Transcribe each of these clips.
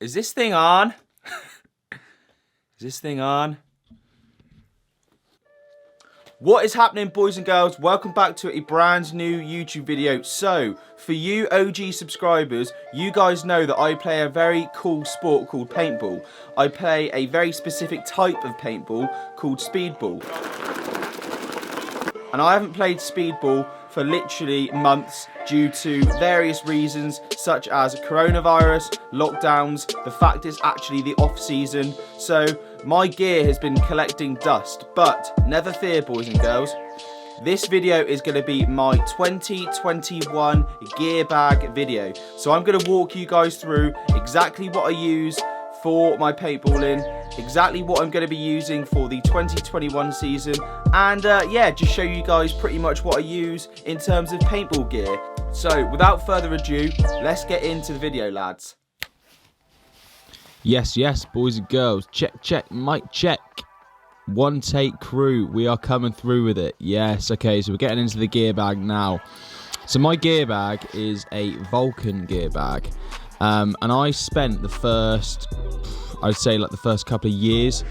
Is this thing on? Is this thing on? What is happening, boys and girls? Welcome back to a brand new YouTube video. So, for you OG subscribers, you guys know that I play a very cool sport called paintball. I play a very specific type of paintball called speedball. And I haven't played speedball for literally months due to various reasons such as coronavirus, lockdowns, the fact it's actually the off season. So my gear has been collecting dust, but never fear, boys and girls. This video is going to be my 2021 gear bag video. So I'm going to walk you guys through exactly what I use for my paintballing, exactly what I'm going to be using for the 2021 season, and yeah, just show you guys pretty much what I use in terms of paintball gear. So without further ado, let's get into the video, lads. Yes, boys and girls, check, mic check. One take crew, we are coming through with it. Yes, okay, so we're getting into the gear bag now. So my gear bag is a Vulcan gear bag. And I spent the first, I'd say like the first couple of years,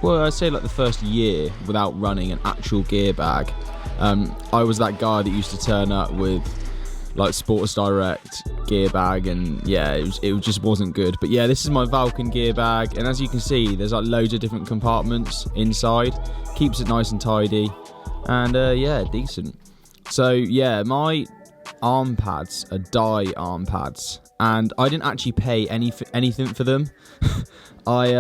well, I'd say like the first year without running an actual gear bag. I was that guy that used to turn up with like Sports Direct gear bag, and yeah, it just wasn't good. But yeah, this is my Vulcan gear bag, and as you can see, there's like loads of different compartments inside. Keeps it nice and tidy, and yeah, decent. So yeah, my arm pads are dye arm pads, and I didn't actually pay anything for them. I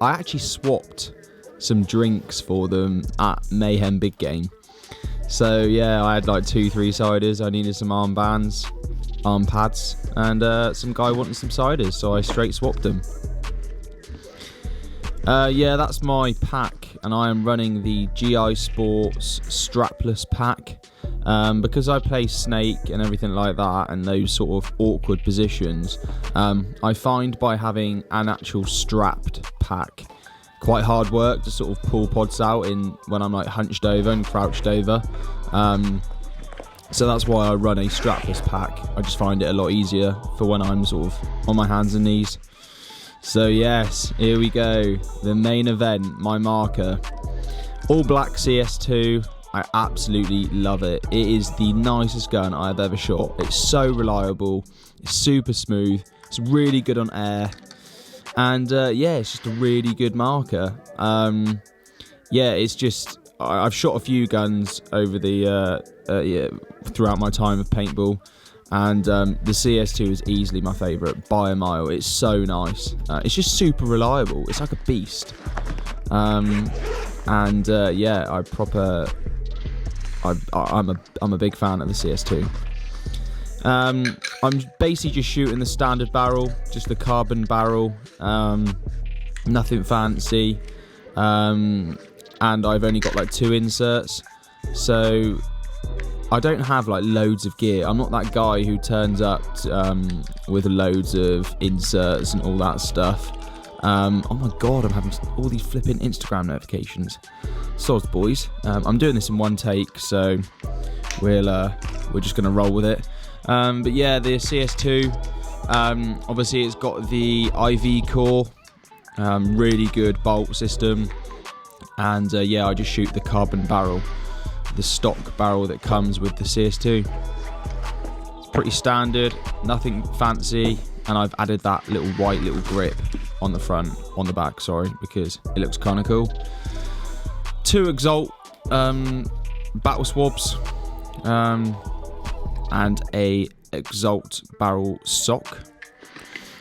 actually swapped some drinks for them at Mayhem Big Game. So yeah, I had like 2-3 ciders. I needed some arm pads, and some guy wanted some ciders, so I straight swapped them. Yeah, that's my pack, and I am running the GI Sports strapless pack. Because I play snake and everything like that, and those sort of awkward positions, I find by having an actual strapped pack quite hard work to sort of pull pods out in when I'm like hunched over and crouched over. So that's why I run a strapless pack. I just find it a lot easier for when I'm sort of on my hands and knees. So yes, here we go, the main event, my marker, all black CS2. I absolutely love it. It is the nicest gun I've ever shot. It's so reliable, it's super smooth, it's really good on air, and yeah, it's just a really good marker. Yeah, it's just, I've shot a few guns over the yeah, throughout my time of paintball, and the CS2 is easily my favourite by a mile. It's so nice. It's just super reliable. It's like a beast. And yeah, I'm a big fan of the CS2. I'm basically just shooting the standard barrel, just the carbon barrel, nothing fancy, and I've only got like 2 inserts, so I don't have like loads of gear. I'm not that guy who turns up with loads of inserts and all that stuff. Oh my god, I'm having all these flipping Instagram notifications. Sods, boys. I'm doing this in one take, so we're just gonna roll with it. But yeah, the CS2, obviously it's got the IV core, really good bolt system, and yeah, I just shoot the carbon barrel, the stock barrel that comes with the CS2. It's pretty standard, nothing fancy, and I've added that little white little grip on the front, on the back, sorry, because it looks kind of cool. 2 Exalt battle swabs, and a Exalt barrel sock.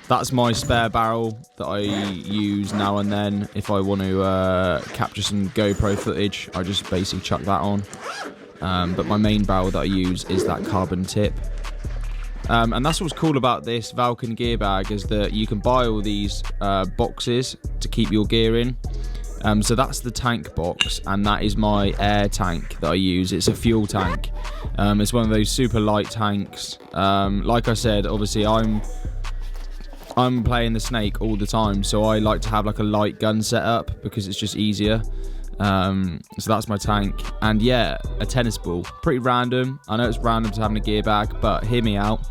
That's my spare barrel that I use now and then if I want to capture some GoPro footage. I just basically chuck that on. But my main barrel that I use is that carbon tip. And that's what's cool about this Vulcan gear bag, is that you can buy all these boxes to keep your gear in. So that's the tank box, and that is my air tank that I use. It's a fuel tank. It's one of those super light tanks. Like I said, obviously I'm playing the snake all the time, so I like to have like a light gun setup because it's just easier. So that's my tank, and yeah, a tennis ball. Pretty random. I know it's random to having a gear bag, but hear me out.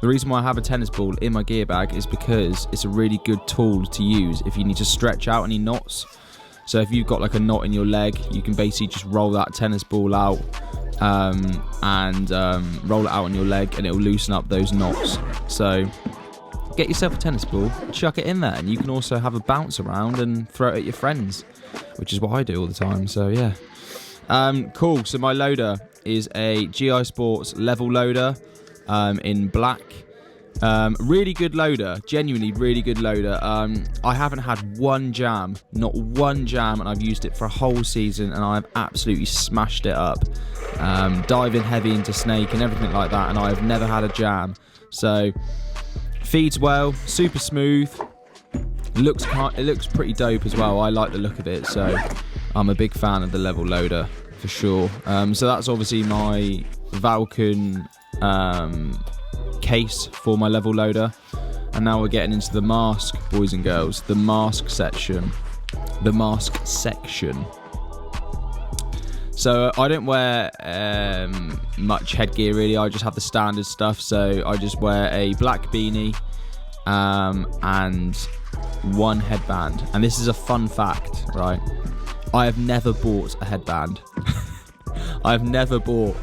The reason why I have a tennis ball in my gear bag is because it's a really good tool to use if you need to stretch out any knots. So if you've got like a knot in your leg, you can basically just roll that tennis ball out and roll it out on your leg, and it'll loosen up those knots. So get yourself a tennis ball, chuck it in there, and you can also have a bounce around and throw it at your friends, which is what I do all the time. So yeah, cool. So my loader is a GI Sports level loader in black. Really good loader, genuinely really good loader. I haven't had one jam, not one jam, and I've used it for a whole season, and I've absolutely smashed it up, diving heavy into snake and everything like that, and I've never had a jam. So feeds well, super smooth, it looks pretty dope as well. I like the look of it, so I'm a big fan of the level loader for sure. So that's obviously my Vulcan case for my level loader, and now we're getting into the mask, boys and girls. The mask section. So I don't wear much headgear really. I just have the standard stuff. So I just wear a black beanie and one headband. And this is a fun fact, right? I have never bought a headband. I've never bought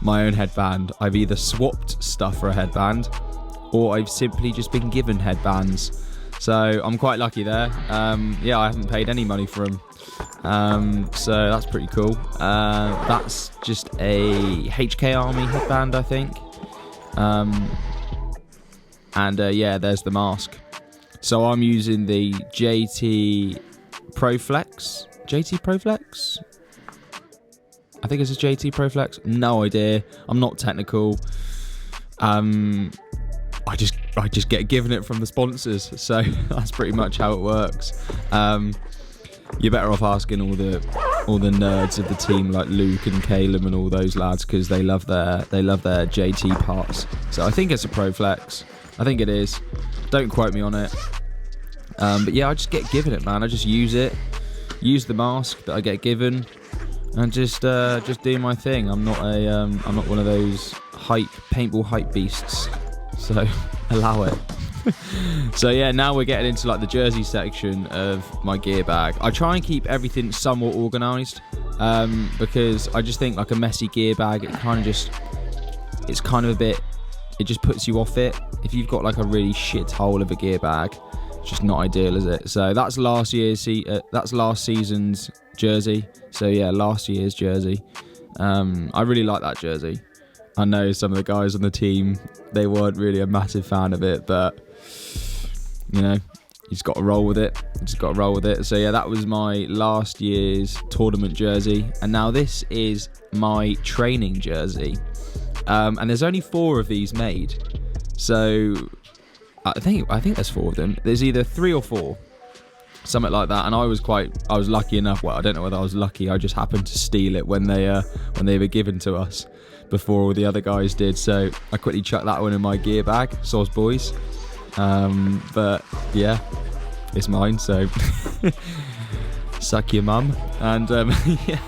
my own headband. I've either swapped stuff for a headband, or I've simply just been given headbands. So I'm quite lucky there. Yeah, I haven't paid any money for them. So that's pretty cool. That's just a HK Army headband, I think. Yeah, there's the mask. So I'm using the JT Proflex. I think it's a JT Proflex. No idea. I'm not technical. I just get given it from the sponsors, so that's pretty much how it works. You're better off asking all the nerds of the team, like Luke and Caleb and all those lads, because they love their JT parts. So I think it's a Proflex. I think it is. Don't quote me on it. But yeah, I just get given it, man. I just use it. Use the mask that I get given, and just do my thing. I'm not one of those paintball hype beasts. So allow it. So yeah, now we're getting into like the jersey section of my gear bag. I try and keep everything somewhat organised, because I just think like a messy gear bag, it just puts you off it. If you've got like a really shit hole of a gear bag, it's just not ideal, is it? So that's last season's jersey. So yeah, last year's jersey. I really like that jersey. I know some of the guys on the team, they weren't really a massive fan of it, but you know, you just got to roll with it. So yeah, that was my last year's tournament jersey, and now this is my training jersey. And there's only 4 of these made, so I think there's 4 of them. There's either 3 or 4, something like that. And I was lucky enough. Well, I don't know whether I was lucky. I just happened to steal it when they were given to us before all the other guys did. So I quickly chucked that one in my gear bag. Soz boys. But yeah, it's mine. So suck your mum. And yeah.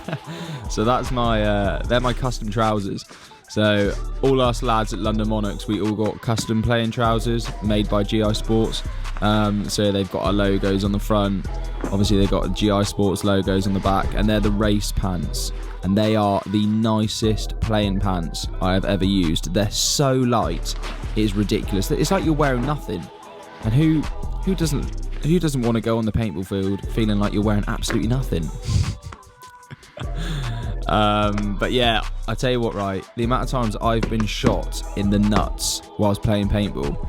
So that's they're my custom trousers. So all us lads at London Monarchs, we all got custom playing trousers made by GI Sports. So they've got our logos on the front. Obviously they've got GI Sports logos on the back, and they're the race pants. And they are the nicest playing pants I have ever used. They're so light, it is ridiculous. It's like you're wearing nothing. And who doesn't want to go on the paintball field feeling like you're wearing absolutely nothing? But yeah, I tell you what, right, the amount of times I've been shot in the nuts whilst playing paintball,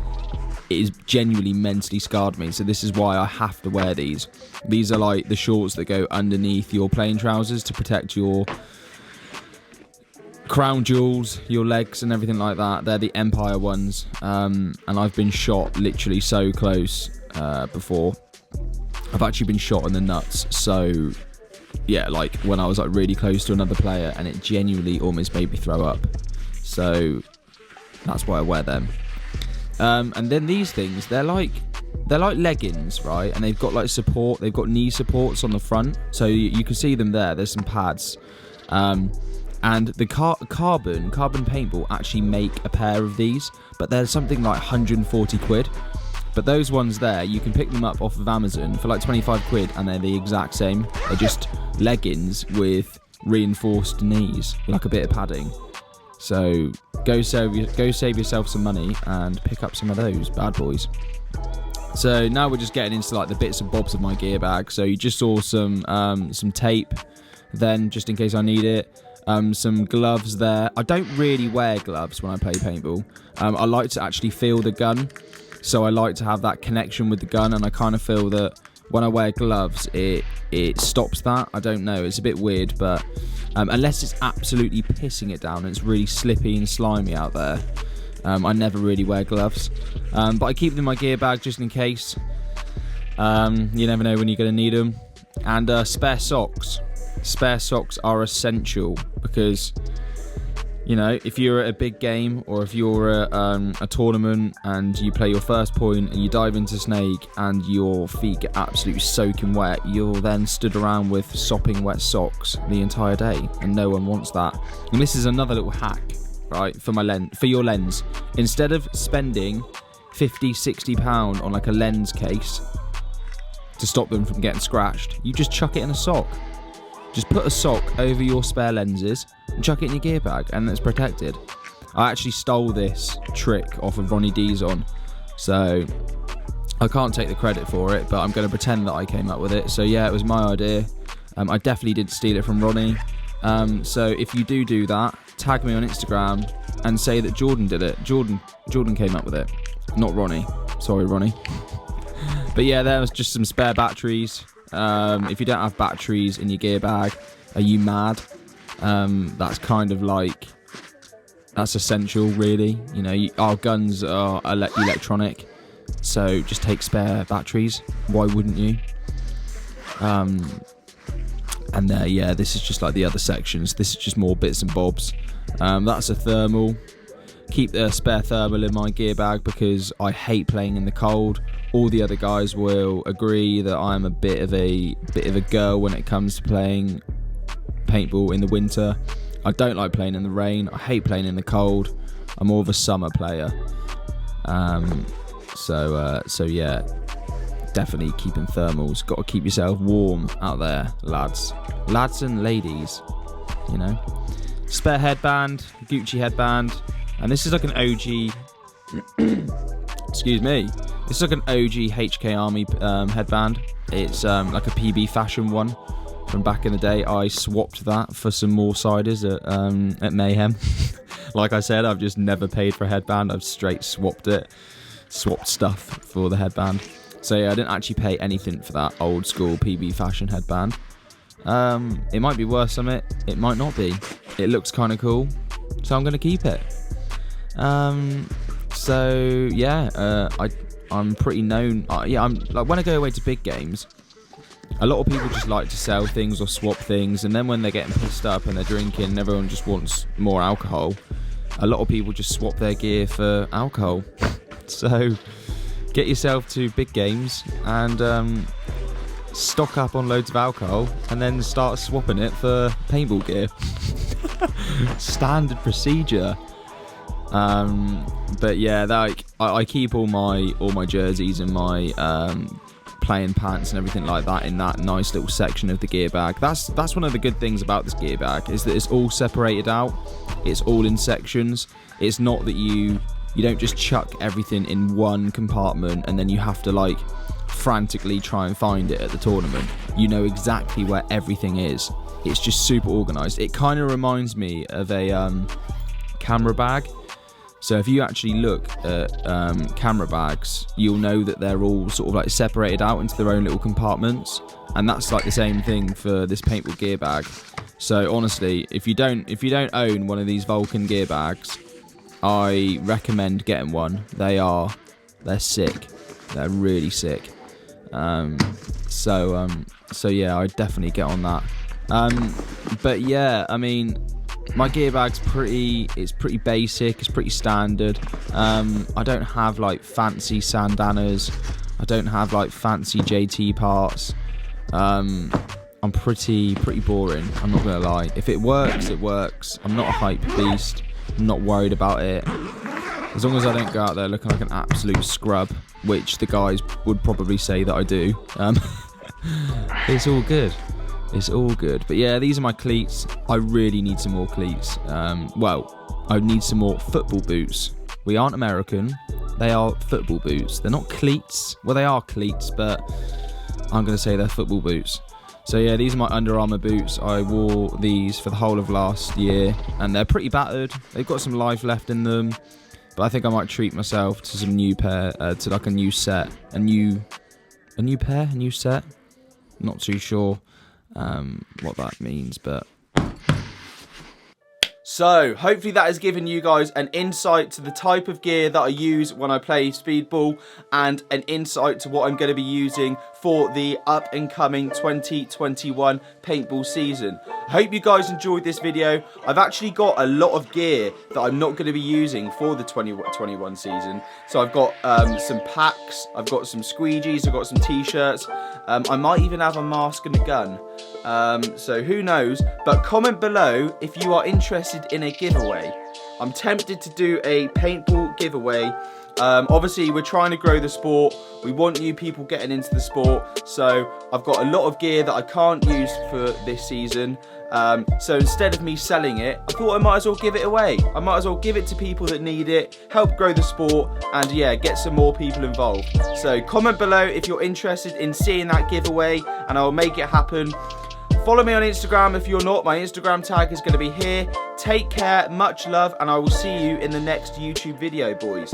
it has genuinely mentally scarred me. So this is why I have to wear these. These are like the shorts that go underneath your playing trousers to protect your crown jewels, your legs and everything like that. They're the Empire ones. And I've been shot literally so close before. I've actually been shot in the nuts. So yeah, like when I was like really close to another player, and it genuinely almost made me throw up. So that's why I wear them. And then these things, they're like leggings, right? And they've got like support. They've got knee supports on the front, so you can see them there. There's some pads. And the carbon paintball actually make a pair of these, but they're something like 140 quid. But those ones there, you can pick them up off of Amazon for like 25 quid, and they're the exact same. They're just leggings with reinforced knees, like a bit of padding. So go save yourself some money and pick up some of those bad boys. So now we're just getting into like the bits and bobs of my gear bag. So you just saw some tape, then just in case I need it. Some gloves there. I don't really wear gloves when I play paintball. I like to actually feel the gun, so I like to have that connection with the gun, and I kind of feel that when I wear gloves it stops that. I don't know, it's a bit weird, but unless it's absolutely pissing it down and it's really slippy and slimy out there, I never really wear gloves, but I keep them in my gear bag just in case. You never know when you're going to need them. And spare socks. Spare socks are essential because, you know, if you're at a big game or if you're at a tournament and you play your first point and you dive into snake and your feet get absolutely soaking wet, you're then stood around with sopping wet socks the entire day, and no one wants that. And this is another little hack, right, for your lens. Instead of spending 50-60 pound on like a lens case to stop them from getting scratched, you just chuck it in a sock. Just put a sock over your spare lenses and chuck it in your gear bag, and it's protected. I actually stole this trick off of Ronnie Dizon, so I can't take the credit for it, but I'm going to pretend that I came up with it. So yeah, it was my idea. I definitely did steal it from Ronnie. So if you do that, tag me on Instagram and say that Jordan did it. Jordan came up with it, not Ronnie. Sorry, Ronnie. But yeah, there was just some spare batteries. If you don't have batteries in your gear bag, are you mad? That's kind of like, that's essential, really. You know, our guns are electronic, so just take spare batteries. Why wouldn't you? And there, yeah, this is just like the other sections. This is just more bits and bobs. That's a thermal. Keep the spare thermal in my gear bag because I hate playing in the cold. All the other guys will agree that I'm a bit of a girl when it comes to playing paintball in the winter. I don't like playing in the rain. I hate playing in the cold. I'm more of a summer player. So yeah, definitely keeping thermals. Got to keep yourself warm out there, lads and ladies. You know, spare headband, Gucci headband, and this is like an OG. Excuse me. This is like an OG HK Army headband. It's like a PB fashion one from back in the day. I swapped that for some more ciders at Mayhem. Like I said, I've just never paid for a headband. I've straight swapped stuff for the headband. So yeah, I didn't actually pay anything for that old school PB fashion headband. It might be worth something. It might not be. It looks kind of cool, so I'm gonna keep it. So yeah, I'm pretty known. I'm like, when I go away to big games, a lot of people just like to sell things or swap things, and then when they're getting pissed up and they're drinking and everyone just wants more alcohol, a lot of people just swap their gear for alcohol. So get yourself to big games and stock up on loads of alcohol and then start swapping it for paintball gear. Standard procedure. But yeah, like I keep all my jerseys and my playing pants and everything like that in that nice little section of the gear bag. That's one of the good things about this gear bag, is that it's all separated out. It's all in sections. It's not that you don't just chuck everything in one compartment and then you have to like frantically try and find it at the tournament. You know exactly where everything is. It's just super organized. It kind of reminds me of a camera bag. So if you actually look at camera bags, you'll know that they're all sort of like separated out into their own little compartments, and that's like the same thing for this paintball gear bag. So honestly, if you don't own one of these Vulcan gear bags, I recommend getting one. They're sick. They're really sick. So yeah, I'd definitely get on that. But yeah, I mean, my gear bag's pretty basic, it's pretty standard. I don't have like fancy sandanas, I don't have like fancy JT parts. I'm pretty boring. I'm not gonna lie. If it works, it works. I'm not a hype beast. I'm not worried about it. As long as I don't go out there looking like an absolute scrub, which the guys would probably say that I do. It's all good. It's all good. But yeah, these are my cleats. I really need some more cleats. Well, I need some more football boots. We aren't American. They are football boots. They're not cleats. Well, they are cleats, but I'm going to say they're football boots. So yeah, these are my Under Armour boots. I wore these for the whole of last year, and they're pretty battered. They've got some life left in them, but I think I might treat myself to some new pair, to like a new set, a new set. Not too sure what that means, but. So, hopefully that has given you guys an insight to the type of gear that I use when I play Speedball, and an insight to what I'm going to be using for the up and coming 2021 paintball season. I hope you guys enjoyed this video. I've actually got a lot of gear that I'm not going to be using for the 2021 season. So I've got some packs, I've got some squeegees, I've got some t-shirts. I might even have a mask and a gun. So who knows, but comment below if you are interested in a giveaway. I'm tempted to do a paintball giveaway. Obviously we're trying to grow the sport. We want new people getting into the sport, so I've got a lot of gear that I can't use for this season. So instead of me selling it, I thought I might as well give it away. I might as well give it to people that need it, help grow the sport, and yeah, get some more people involved. So comment below if you're interested in seeing that giveaway, and I'll make it happen. Follow me on Instagram if you're not. My Instagram tag is going to be here. Take care, much love, and I will see you in the next YouTube video, boys.